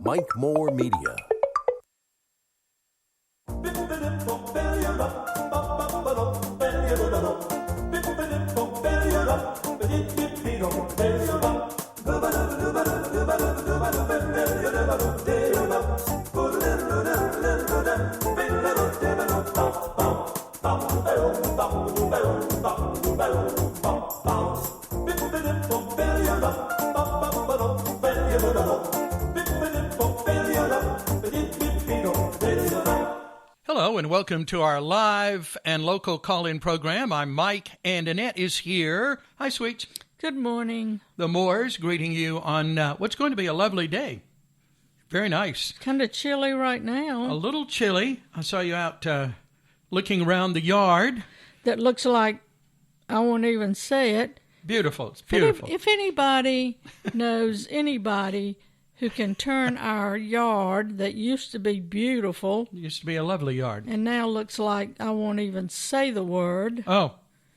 Mike Moore Media. Hello and welcome to our live and local call-in program. I'm Mike and Annett is here. Hi, sweets. Good morning. The Moores greeting you on what's going to be a lovely day. Very nice. Kind of chilly right now. A little chilly. I saw you out looking around the yard. That looks like, I won't even say it. Beautiful. It's beautiful. If anybody knows anybody who can turn our yard that used to be beautiful. It used to be a lovely yard. And now looks like, I won't even say the word. Oh.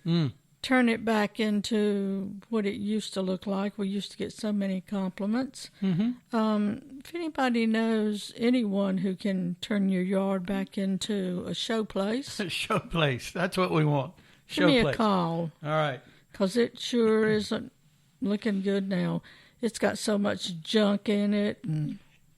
Turn it back into what it used to look like. We used to get so many compliments. If anybody knows anyone who can turn your yard back into a show place. A show place. That's what we want. Give me a call. All right. Because it sure isn't looking good now. It's got so much junk in it.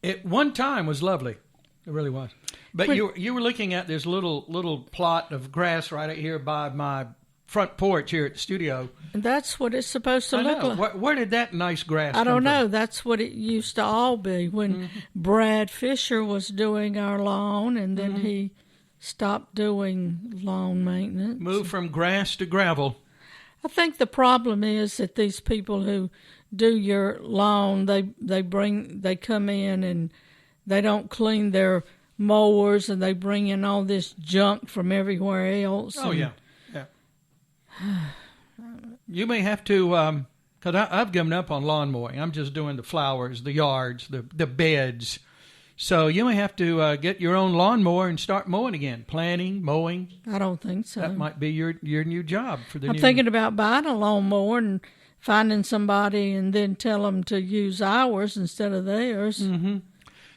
It one time was lovely. It really was. But you were looking at this little plot of grass right out here by my front porch here at the studio. And that's what it's supposed to look like. Where did that nice grass come I don't know. from? That's what it used to all be when Brad Fisher was doing our lawn, and then he stopped doing lawn maintenance. Moved from grass to gravel. I think the problem is that these people who do your lawn, they come in and they don't clean their mowers, and they bring in all this junk from everywhere else. Oh, yeah. You may have to, because I've given up on lawn mowing. I'm just doing the flowers, the yards, the beds. So you may have to get your own lawnmower and start mowing again. Planting, mowing. I don't think so. That might be your new job for the I'm thinking about buying a lawnmower and finding somebody and then tell them to use ours instead of theirs.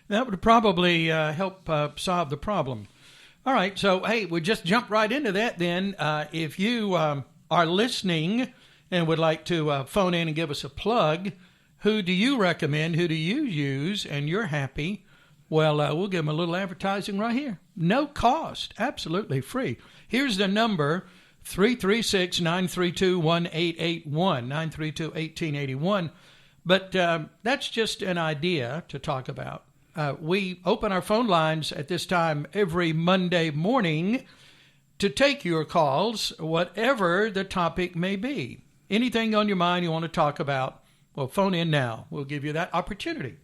That would probably help solve the problem. All right, so, hey, we'll just jump right into that then. If you are listening and would like to phone in and give us a plug, who do you recommend, who do you use, and you're happy, well, we'll give them a little advertising right here. No cost, absolutely free. Here's the number, 336-932-1881, 932-1881. But that's just an idea to talk about. We open our phone lines at this time every Monday morning to take your calls, whatever the topic may be. Anything on your mind you want to talk about, well, phone in now. We'll give you that opportunity.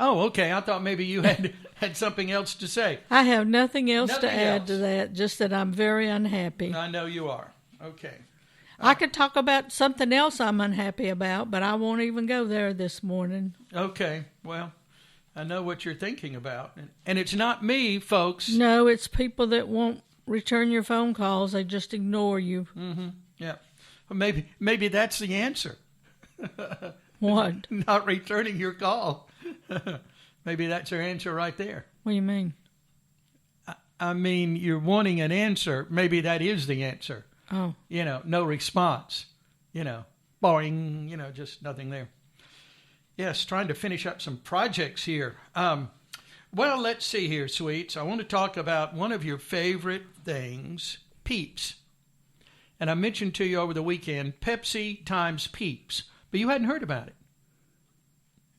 Oh, okay. I thought maybe you had something else to say. I have nothing else to add to that, just that I'm very unhappy. I know you are. Okay. I could talk about something else I'm unhappy about, but I won't even go there this morning. Okay. Well, I know what you're thinking about. And it's not me, folks. No, it's people that won't return your phone calls. They just ignore you. Yeah. Well, maybe that's the answer. What? Not returning your call. Maybe that's your answer right there. What do you mean? I mean, you're wanting an answer. Maybe that is the answer. Oh. No response. Boring, just nothing there. Yes, trying to finish up some projects here. Well, let's see here, sweets. I want to talk about one of your favorite things, Peeps. And I mentioned to you over the weekend, Pepsi times Peeps. But you hadn't heard about it.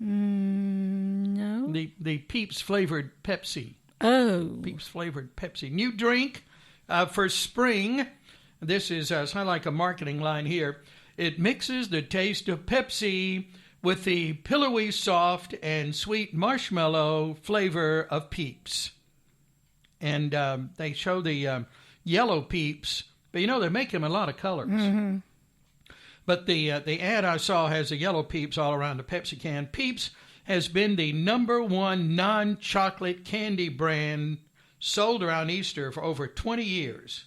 No. The Peeps flavored Pepsi. Oh. Peeps flavored Pepsi. New drink for spring. This is kind of like a marketing line here. It mixes the taste of Pepsi with the pillowy, soft, and sweet marshmallow flavor of Peeps. And they show the yellow Peeps, but they make them in a lot of colors. But the ad I saw has the yellow Peeps all around the Pepsi can. Peeps has been the #1 non-chocolate candy brand sold around Easter for over 20 years.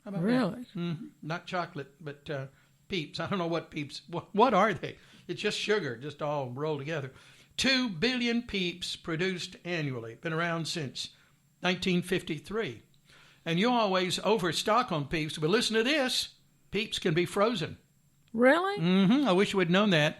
How about really? That? Not chocolate, but Peeps. I don't know what Peeps. What are they? It's just sugar, just all rolled together. 2 billion Peeps produced annually. Been around since 1953. And you always overstock on Peeps, but listen to this. Peeps can be frozen. Really? Mm-hmm. I wish we'd known that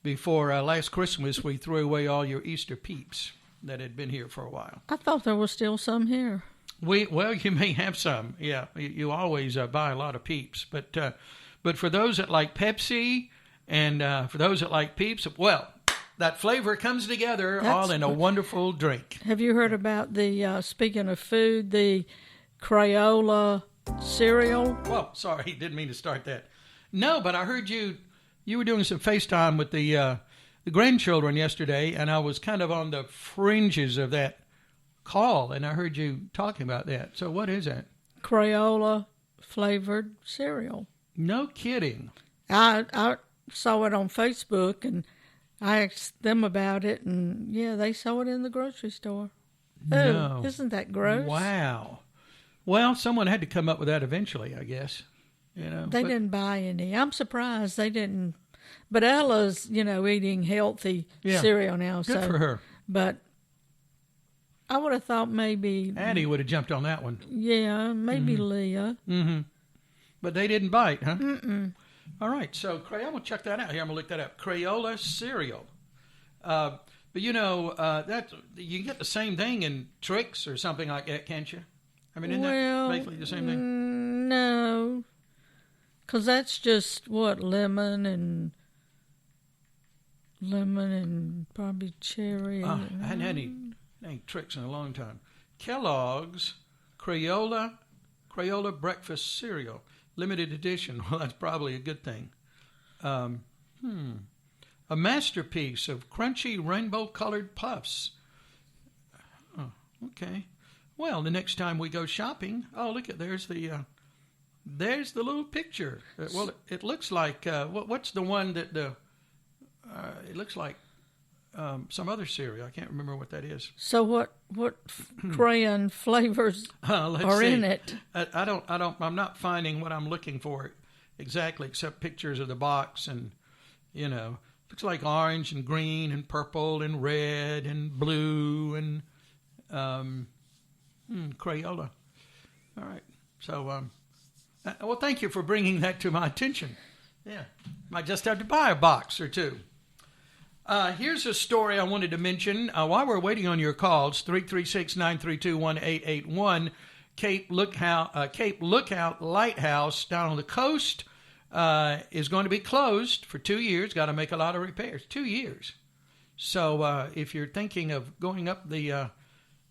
before last Christmas. We threw away all your Easter Peeps that had been here for a while. I thought there was still some here. Well, you may have some. Yeah, you always buy a lot of Peeps. But for those that like Pepsi and for those that like Peeps, well, that flavor comes together all in a wonderful drink. Have you heard about the, speaking of food, the Crayola cereal? Well, sorry, didn't mean to start that. No, but I heard you were doing some FaceTime with the grandchildren yesterday, and I was kind of on the fringes of that call, and I heard you talking about that. So what is that? Crayola flavored cereal. No kidding. I saw it on Facebook, and I asked them about it, and yeah, they saw it in the grocery store. No. Oh, isn't that gross? Wow. Well, someone had to come up with that eventually, I guess. They didn't buy any. I'm surprised they didn't. But Ella's, eating healthy cereal now. Good for her. But I would have thought maybe Addie would have jumped on that one. Yeah, maybe Leah. Mm-hmm. But they didn't bite, huh? Mm-mm. All right, so I'm going to check that out. Here, I'm going to look that up. Crayola cereal. But that you get the same thing in Trix or something like that, can't you? I mean, isn't that basically the same thing? No, because that's just lemon and probably cherry. I hadn't had any Trix in a long time. Kellogg's Crayola breakfast cereal, limited edition. Well, that's probably a good thing. A masterpiece of crunchy rainbow-colored puffs. Oh, okay. Well, the next time we go shopping, look at there's the little picture. Well, it looks like what's the one that it looks like some other cereal. I can't remember what that is. So what crayon flavors are in it? I'm not finding what I'm looking for exactly, except pictures of the box, and looks like orange and green and purple and red and blue and Crayola. All right. So, well, thank you for bringing that to my attention. Yeah. Might just have to buy a box or two. Here's a story I wanted to mention. While we're waiting on your calls, 336-932-1881, Cape Lookout Lighthouse down on the coast is going to be closed for 2 years. Got to make a lot of repairs. 2 years. So if you're thinking of going up the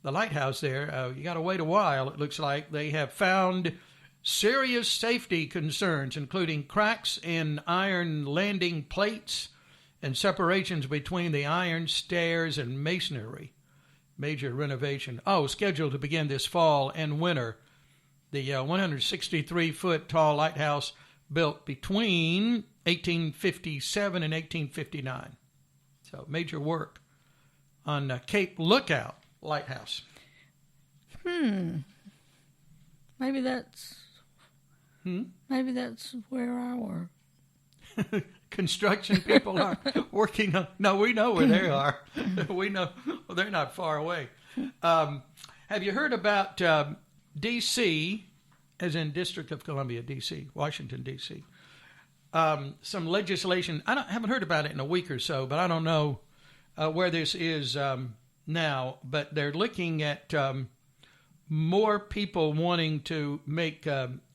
lighthouse there, you got to wait a while. It looks like they have found serious safety concerns, including cracks in iron landing plates and separations between the iron stairs and masonry. Major renovation. Scheduled to begin this fall and winter. The 163-foot tall lighthouse built between 1857 and 1859. So major work on Cape Lookout Lighthouse. Maybe that's where our construction people are working on. No, we know where they are. We know they're not far away. Have you heard about D.C., as in District of Columbia, D.C., Washington, D.C.? Some legislation. Haven't heard about it in a week or so, but I don't know where this is now. But they're looking at more people wanting to make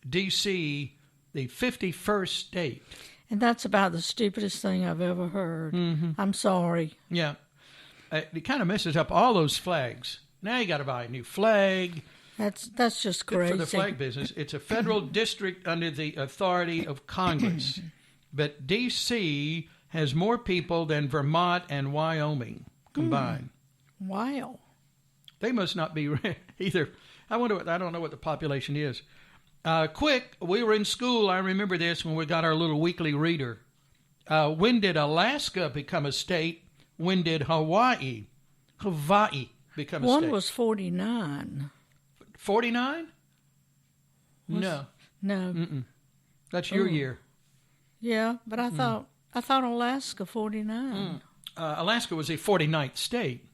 D.C. the 51st state. And that's about the stupidest thing I've ever heard. Mm-hmm. I'm sorry. Yeah. It kind of messes up all those flags. Now you got to buy a new flag. That's just crazy. For the flag business. It's a federal district under the authority of Congress. But D.C. has more people than Vermont and Wyoming combined. Wow. They must not be either. I don't know what the population is. We were in school. I remember this when we got our little weekly reader. When did Alaska become a state? When did Hawaii become a state? One was 49. 49? No. No. That's your year. Yeah, but I thought I thought Alaska 49. Alaska was the 49th state.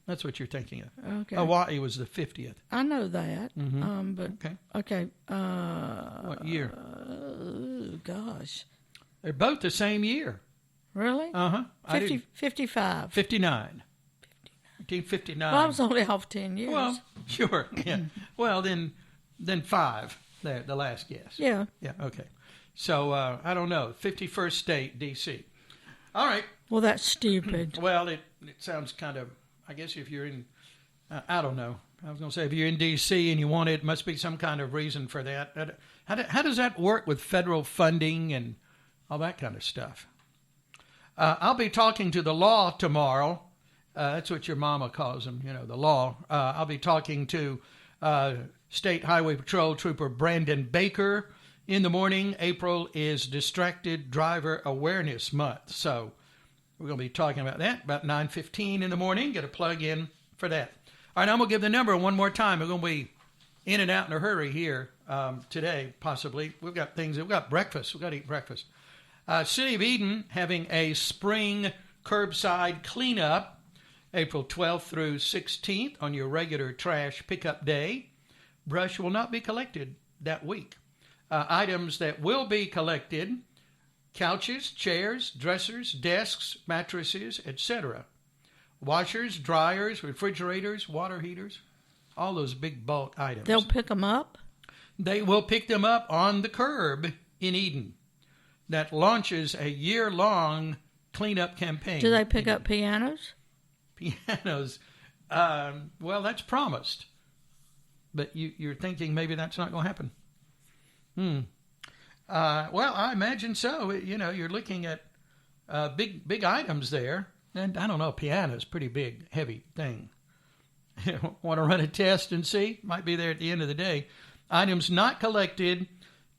That's what you're thinking of. Okay. Hawaii was the 50th. I know that. But okay. What year? Gosh. They're both the same year. Really? 55. 59. 1959. Well, I was only off 10 years. Well, sure. Yeah. Well, then 5. There, the last guess. Yeah. Yeah. Okay. So I don't know. 51st state, D.C. All right. Well, that's stupid. Well, it sounds kind of. I guess if you're in, I don't know. I was going to say if you're in D.C. and you want it, must be some kind of reason for that. How does that work with federal funding and all that kind of stuff? I'll be talking to the law tomorrow. That's what your mama calls them, the law. I'll be talking to State Highway Patrol Trooper Brandon Baker in the morning. April is Distracted Driver Awareness Month, so we're going to be talking about that about 9:15 in the morning. Get a plug in for that. All right, I'm going to give the number one more time. We're going to be in and out in a hurry here today, possibly. We've got things. We've got breakfast. We've got to eat breakfast. City of Eden having a spring curbside cleanup April 12th through 16th on your regular trash pickup day. Brush will not be collected that week. Items that will be collected: couches, chairs, dressers, desks, mattresses, etc. Washers, dryers, refrigerators, water heaters, all those big bulk items. They'll pick them up? They will pick them up on the curb in Eden. That launches a year-long cleanup campaign. Do they pick up pianos? Pianos. Well, that's promised. But you're thinking maybe that's not going to happen. Well, I imagine so. You're looking at big items there. And I don't know, piano's pretty big, heavy thing. Want to run a test and see? Might be there at the end of the day. Items not collected: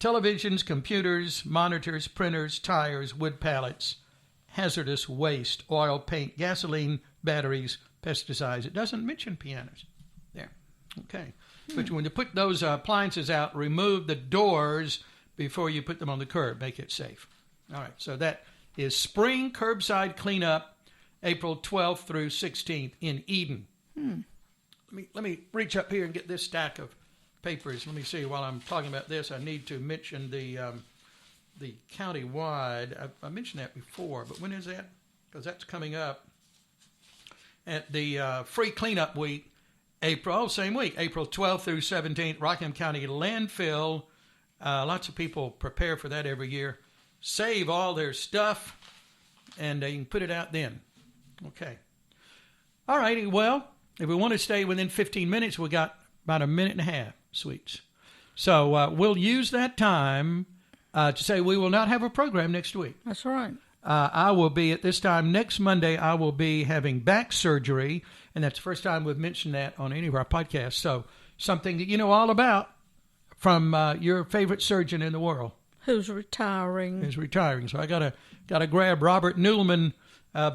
televisions, computers, monitors, printers, tires, wood pallets, hazardous waste, oil, paint, gasoline, batteries, pesticides. It doesn't mention pianos. There. Okay. But when you put those appliances out, remove the doors before you put them on the curb. Make it safe. All right. So that is spring curbside cleanup, April 12th through 16th in Eden. Let me reach up here and get this stack of papers. Let me see. While I'm talking about this, I need to mention the county-wide. I mentioned that before, but when is that? Because that's coming up at the free cleanup week, same week, April 12th through 17th, Rockham County landfill. Lots of people prepare for that every year. Save all their stuff, and you can put it out then. Okay. All righty. Well, if we want to stay within 15 minutes, we got about a minute and a half, sweets. So we'll use that time to say we will not have a program next week. That's right. I will be at this time next Monday. I will be having back surgery, and that's the first time we've mentioned that on any of our podcasts. So something that you know all about from your favorite surgeon in the world, who's retiring. So I gotta grab Robert Newman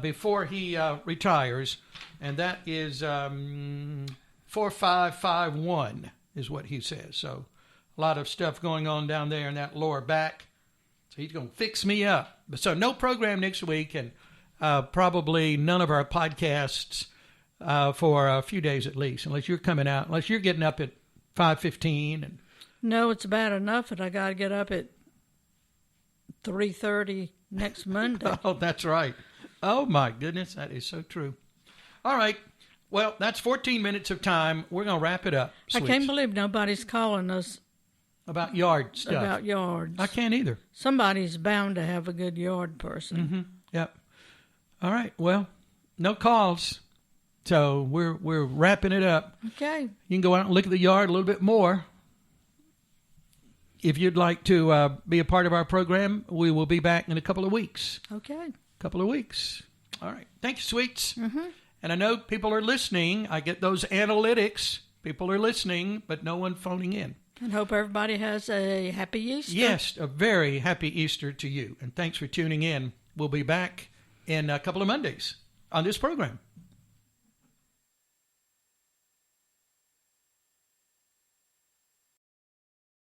before he retires, and that is 4551 is what he says. So a lot of stuff going on down there in that lower back. So he's going to fix me up. So no program next week, and probably none of our podcasts for a few days at least, unless you're getting up at 5:15. And no, it's bad enough that I got to get up at 3:30 next Monday. Oh, that's right. Oh, my goodness. That is so true. All right. Well, that's 14 minutes of time. We're going to wrap it up. I can't believe nobody's calling us about yard stuff. About yards. I can't either. Somebody's bound to have a good yard person. Mm-hmm. Yep. All right. Well, no calls. So we're wrapping it up. Okay. You can go out and look at the yard a little bit more. If you'd like to be a part of our program, we will be back in a couple of weeks. Okay. Couple of weeks. All right. Thank you, sweets. Mm-hmm. And I know people are listening. I get those analytics. People are listening, but no one phoning in. And hope everybody has a happy Easter. Yes, a very happy Easter to you. And thanks for tuning in. We'll be back in a couple of Mondays on this program.